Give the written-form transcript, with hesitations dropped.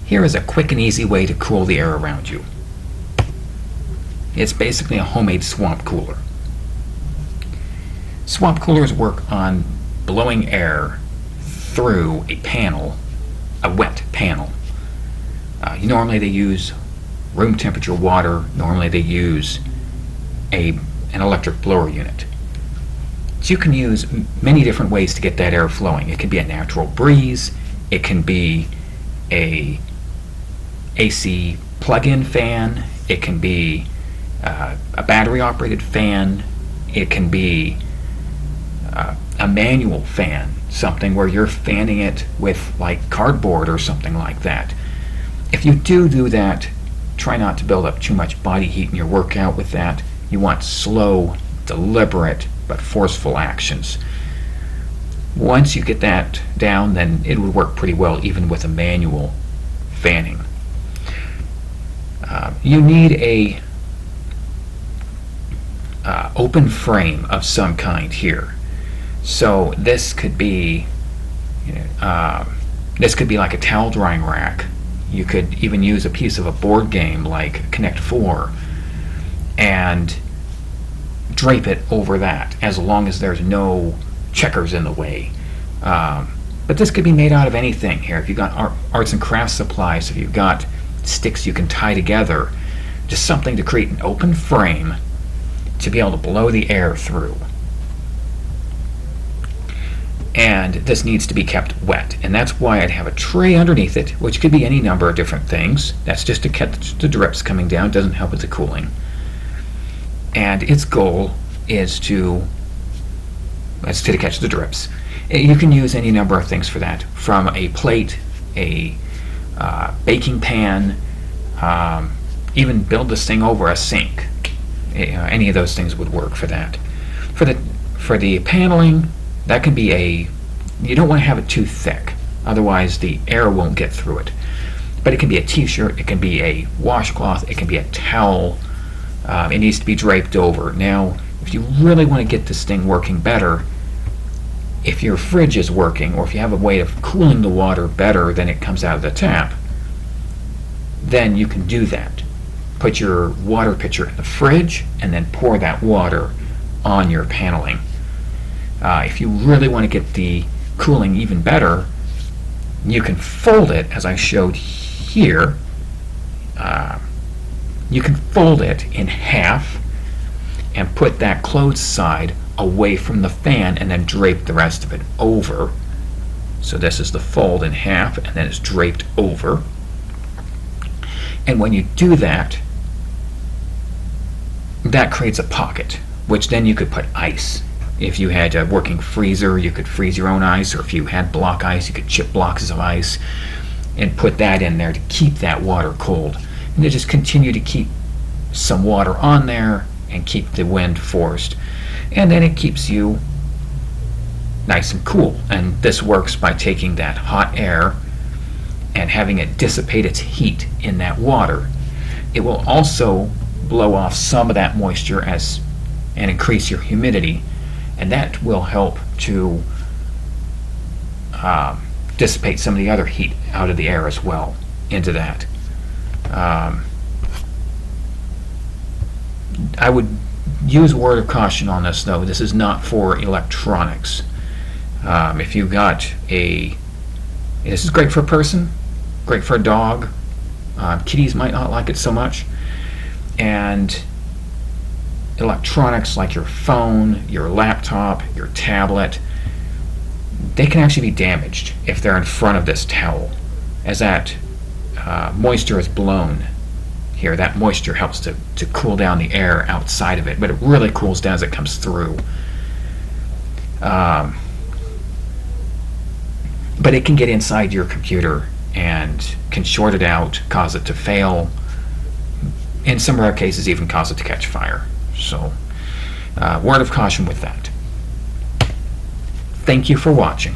Here is a quick and easy way to cool the air around you. It's basically a homemade swamp cooler. Swamp coolers work on blowing air through a panel, a wet panel. Normally they use room temperature water. Normally they use an electric blower unit. So you can use many different ways to get that air flowing. It can be a natural breeze. It can be a AC plug-in fan. It can be a battery-operated fan. It can be a manual fan, something where you're fanning it with like cardboard or something like that. If you do that, try not to build up too much body heat in your workout with that. You want slow, deliberate, but forceful actions. Once you get that down, then it would work pretty well even with a manual fanning. You need a open frame of some kind here. So this could be like a towel drying rack. You could even use a piece of a board game like Connect 4 and drape it over that, as long as there's no checkers in the way. But this could be made out of anything here. If you've got arts and crafts supplies, if you've got sticks you can tie together, just something to create an open frame to be able to blow the air through. And this needs to be kept wet, and that's why I'd have a tray underneath it, which could be any number of different things. That's just to catch the drips coming down. It doesn't help with the cooling. And its goal is to catch the drips. You can use any number of things for that, from a plate, a baking pan, even build this thing over a sink. Any of those things would work for that. For the paneling, that can be you don't want to have it too thick, otherwise the air won't get through it. But it can be a t-shirt, it can be a washcloth, it can be a towel. It needs to be draped over. Now, if you really want to get this thing working better, if your fridge is working, or if you have a way of cooling the water better than it comes out of the tap, then you can do that. Put your water pitcher in the fridge and then pour that water on your paneling. If you really want to get the cooling even better, you can fold it, as I showed here. You can fold it in half and put that closed side away from the fan and then drape the rest of it over. So this is the fold in half, and then it's draped over. And when you do that, that creates a pocket, which then you could put ice. If you had a working freezer, you could freeze your own ice, or if you had block ice, you could chip blocks of ice and put that in there to keep that water cold. And to just continue to keep some water on there and keep the wind forced. And then it keeps you nice and cool. And this works by taking that hot air and having it dissipate its heat in that water. It will also blow off some of that moisture and increase your humidity, and that will help to dissipate some of the other heat out of the air as well into that. I would use a word of caution on this, though. This is not for electronics. If you've got this is great for a person, great for a dog. Kitties might not like it so much. And electronics like your phone, your laptop, your tablet, they can actually be damaged if they're in front of this towel, as that moisture is blown here. That moisture helps to cool down the air outside of it, but it really cools down as it comes through. But it can get inside your computer and can short it out, cause it to fail, in some rare cases even cause it to catch fire. So, word of caution with that. Thank you for watching.